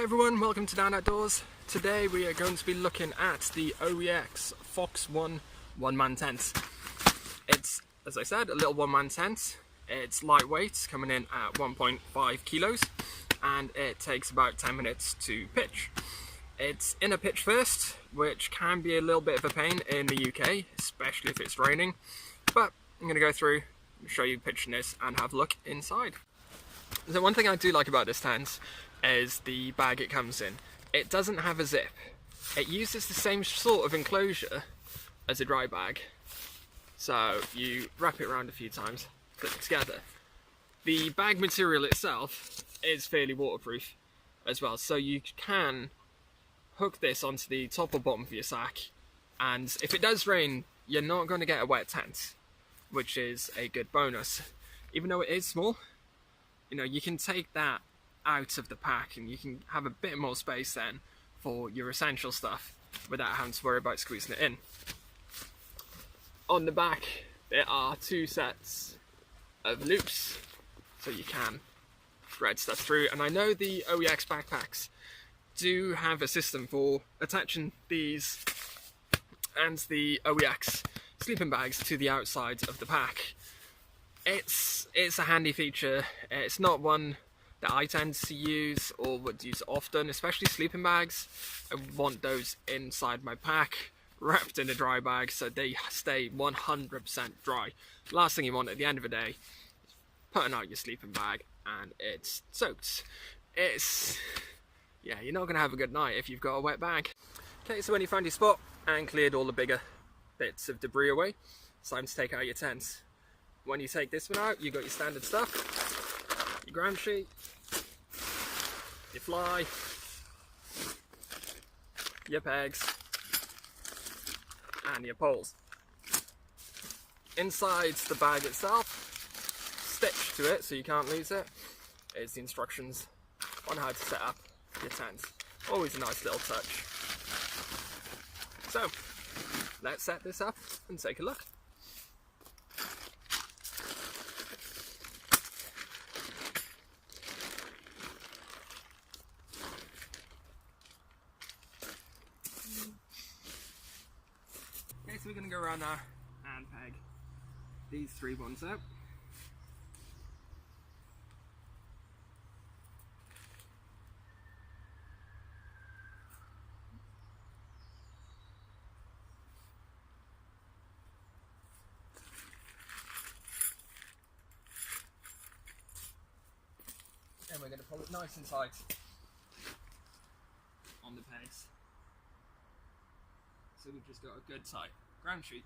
Hi everyone, welcome to Down Outdoors. Today we are going to be looking at the OEX Phoxx one-man tent. It's, as I said, a little one-man tent. It's lightweight, coming in at 1.5 kilos, and it takes about 10 minutes to pitch. It's in a pitch first, which can be a little bit of a pain in the UK, especially if it's raining. But I'm going to go through, show you pitching this, and have a look inside. So one thing I do like about this tent is the bag it comes in. It doesn't have a zip. It uses the same sort of enclosure as a dry bag. So you wrap it around a few times, put it together. The bag material itself is fairly waterproof as well, so you can hook this onto the top or bottom of your sack, and if it does rain, you're not going to get a wet tent, which is a good bonus. Even though it is small, you know, you can take that out of the pack and you can have a bit more space then for your essential stuff without having to worry about squeezing it in. On the back there are two sets of loops so you can thread stuff through, and I know the OEX backpacks do have a system for attaching these and the OEX sleeping bags to the outside of the pack. It's a handy feature. It's not one that I tend to use or would use often, especially sleeping bags. I want those inside my pack, wrapped in a dry bag so they stay 100% dry. Last thing you want at the end of the day is putting out your sleeping bag and it's soaked. Yeah, you're not going to have a good night if you've got a wet bag. Okay, so when you find your spot and cleared all the bigger bits of debris away, it's time to take out your tent. When you take this one out, you've got your standard stuff, your ground sheet, your fly, your pegs, and your poles. Inside the bag itself, stitched to it so you can't lose it, is the instructions on how to set up your tent. Always a nice little touch. So, let's set this up and take a look. Okay, so we're going to go around now and peg these three ones out. And we're going to pull it nice and tight on the pegs. So we've just got a good tight ground sheet.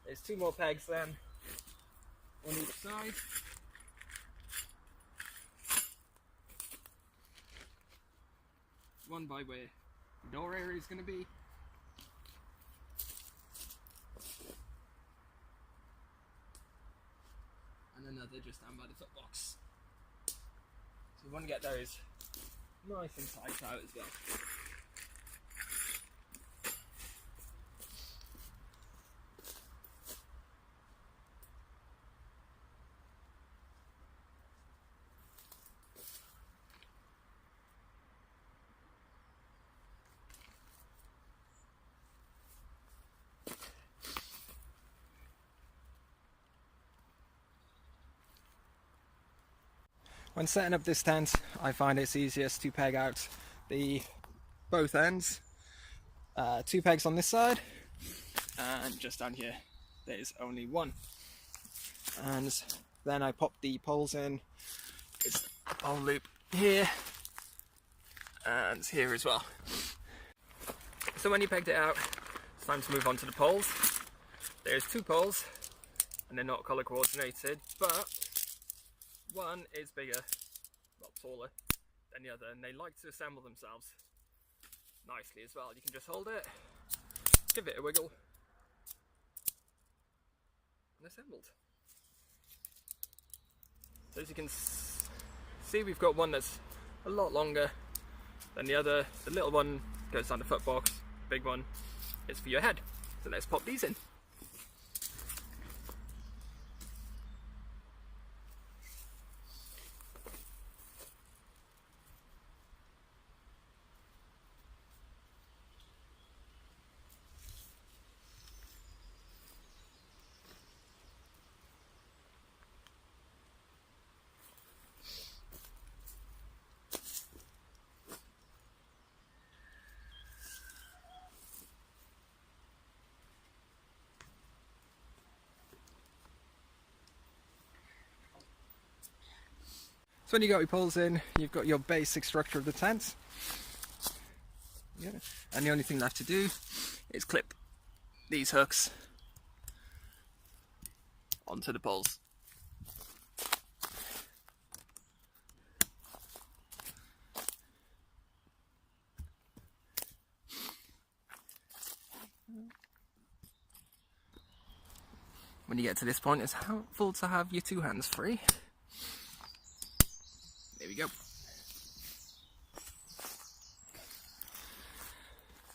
There's two more pegs then on each side. One by where the door area is going to be. And another just down by the footbox. So we want to get those nice and tight out as well. When setting up this tent, I find it's easiest to peg out both ends. Two pegs on this side, and just down here there's only one. And then I pop the poles in. It's a pole loop here and here as well. So when you pegged it out, it's time to move on to the poles. There's two poles and they're not colour coordinated, but one is bigger, well, taller than the other, and they like to assemble themselves nicely as well. You can just hold it, give it a wiggle, and assembled. So as you can see, we've got one that's a lot longer than the other. The little one goes down the footbox, the big one is for your head. So let's pop these in. when you got your poles in, you've got your basic structure of the tent. Yeah. And the only thing left to do is clip these hooks onto the poles. When you get to this point, it's helpful to have your two hands free. There we go.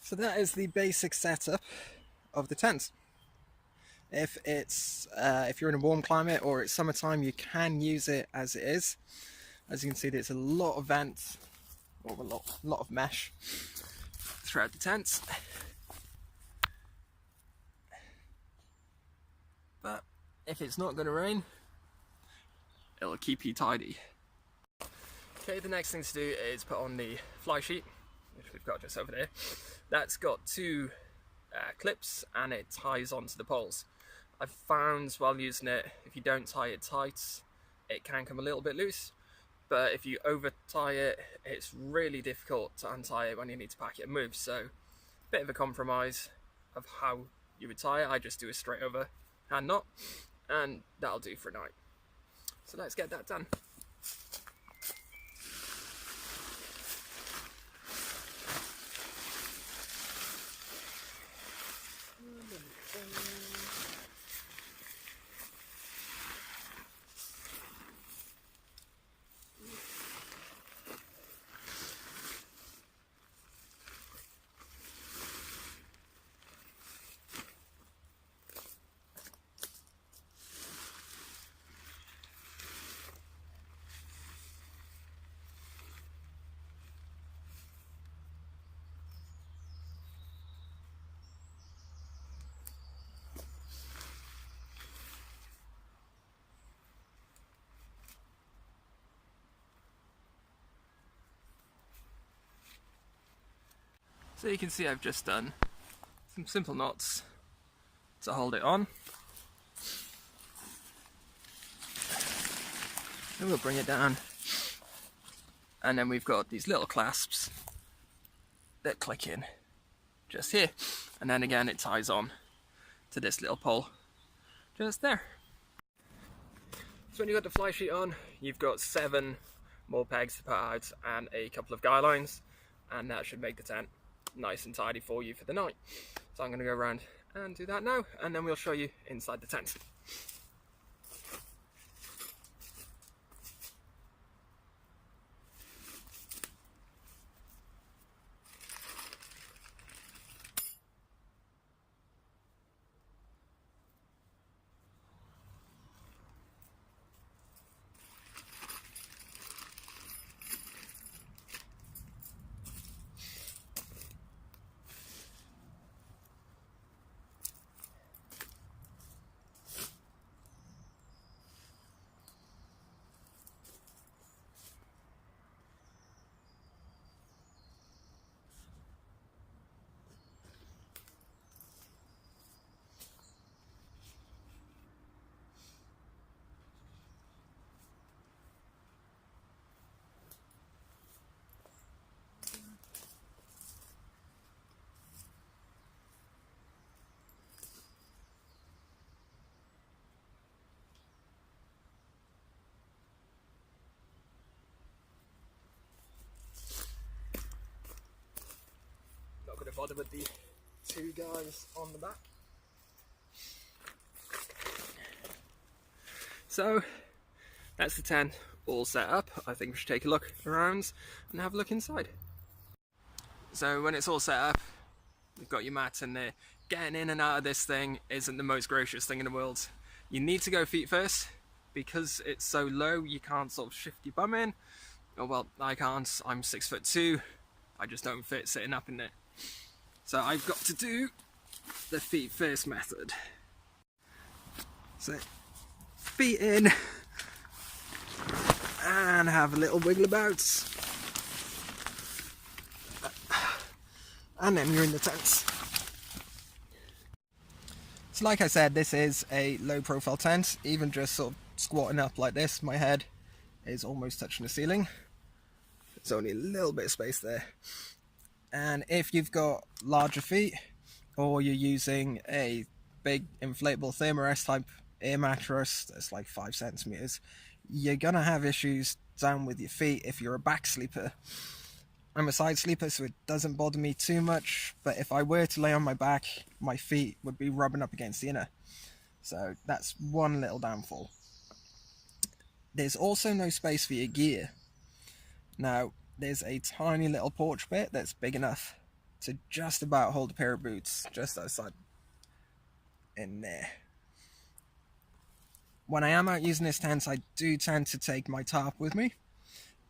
So that is the basic setup of the tent. If you're in a warm climate or it's summertime, you can use it as it is. As you can see, there's a lot of vents, or a lot of mesh throughout the tent. But if it's not going to rain, it'll keep you tidy. Okay, the next thing to do is put on the fly sheet, which we've got just over there. That's got two clips and it ties onto the poles. I've found while using it, if you don't tie it tight, it can come a little bit loose. But if you over tie it, it's really difficult to untie it when you need to pack it and move. So, bit of a compromise of how you would tie it. I just do a straight over hand knot, and that'll do for a night. So let's get that done. So you can see I've just done some simple knots to hold it on. Then we'll bring it down. And then we've got these little clasps that click in just here. And then again it ties on to this little pole just there. So when you've got the fly sheet on, you've got 7 more pegs to put out and a couple of guy lines, and that should make the tent nice and tidy for you for the night. So I'm going to go around and do that now, and then we'll show you inside the tent. Not going to bother with the 2 guys on the back. So that's the tent all set up. I think we should take a look around and have a look inside. So when it's all set up, you've got your mat in there. Getting in and out of this thing isn't the most gracious thing in the world. You need to go feet first because it's so low. You can't sort of shift your bum in. Oh well, I can't. I'm 6'2". I just don't fit sitting up in there. So I've got to do the feet first method. So feet in and have a little wiggle about, and then you're in the tent. So like I said, this is a low profile tent. Even just sort of squatting up like this, my head is almost touching the ceiling. There's only a little bit of space there. And if you've got larger feet, or you're using a big inflatable thermarest type air mattress that's like 5 centimeters, you're gonna have issues down with your feet if you're a back sleeper. I'm a side sleeper, so it doesn't bother me too much, but if I were to lay on my back, my feet would be rubbing up against the inner. So that's one little downfall. There's also no space for your gear. Now, there's a tiny little porch bit that's big enough to just about hold a pair of boots just outside in there. When I am out using this tent, I do tend to take my tarp with me.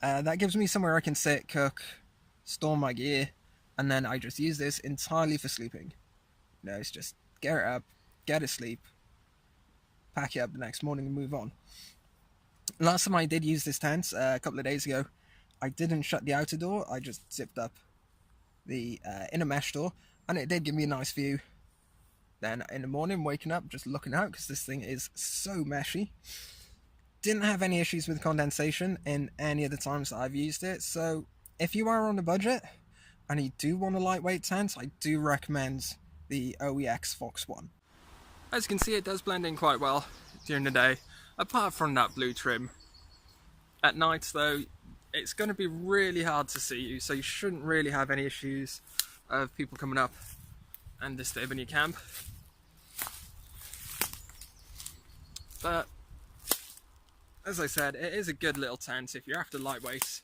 That gives me somewhere I can sit, cook, store my gear, and then I just use this entirely for sleeping. You know, it's just get it up, get to sleep, pack it up the next morning and move on. Last time I did use this tent, a couple of days ago, I didn't shut the outer door, I just zipped up the inner mesh door, and it did give me a nice view. Then in the morning, waking up, just looking out, because this thing is so meshy. Didn't have any issues with condensation in any of the times that I've used it, so if you are on a budget and you do want a lightweight tent, I do recommend the OEX Phoxx one. As you can see, it does blend in quite well during the day, apart from that blue trim. At night though, it's going to be really hard to see you, so you shouldn't really have any issues of people coming up and disturbing your camp. But as I said, it is a good little tent if you're after lightweight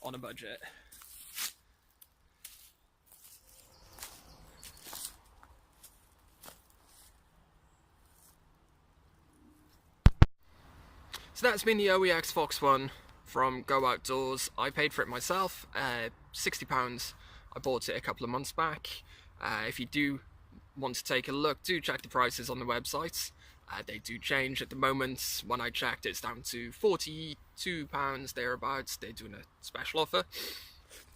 on a budget. So that's been the OEX Phoxx one from Go Outdoors. I paid for it myself, £60. I bought it a couple of months back. If you do want to take a look, do check the prices on the website. They do change at the moment. When I checked, it's down to £42 thereabouts. They're doing a special offer.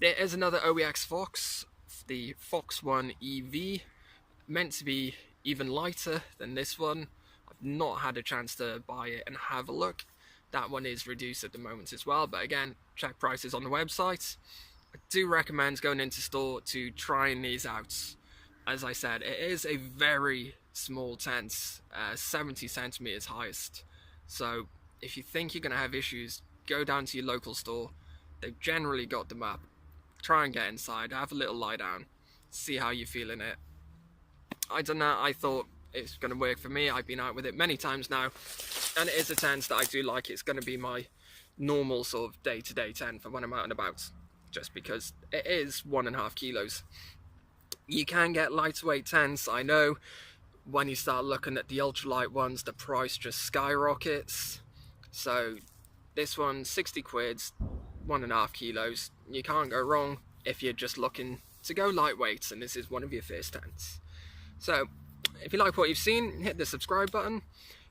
There is another OEX Phoxx, the Phoxx One EV, meant to be even lighter than this one. I've not had a chance to buy it and have a look. That one is reduced at the moment as well, but again, check prices on the website. I do recommend going into store to trying these out. As I said, it is a very small tent, 70 centimeters highest. So if you think you're going to have issues, go down to your local store. They've generally got them up. Try and get inside, have a little lie down, see how you're feeling it. I don't know, I thought it's going to work for me. I've been out with it many times now, and it is a tent that I do like. It's going to be my normal sort of day-to-day tent for when I'm out and about, just because it is 1.5 kilos. You can get lightweight tents, I know. When you start looking at the ultralight ones, the price just skyrockets. So this one, 60 quid, 1.5 kilos. You can't go wrong if you're just looking to go lightweight and this is one of your first tents. So if you like what you've seen, hit the subscribe button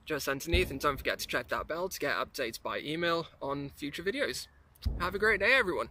just underneath, and don't forget to check that bell to get updates by email on future videos. Have a great day, everyone.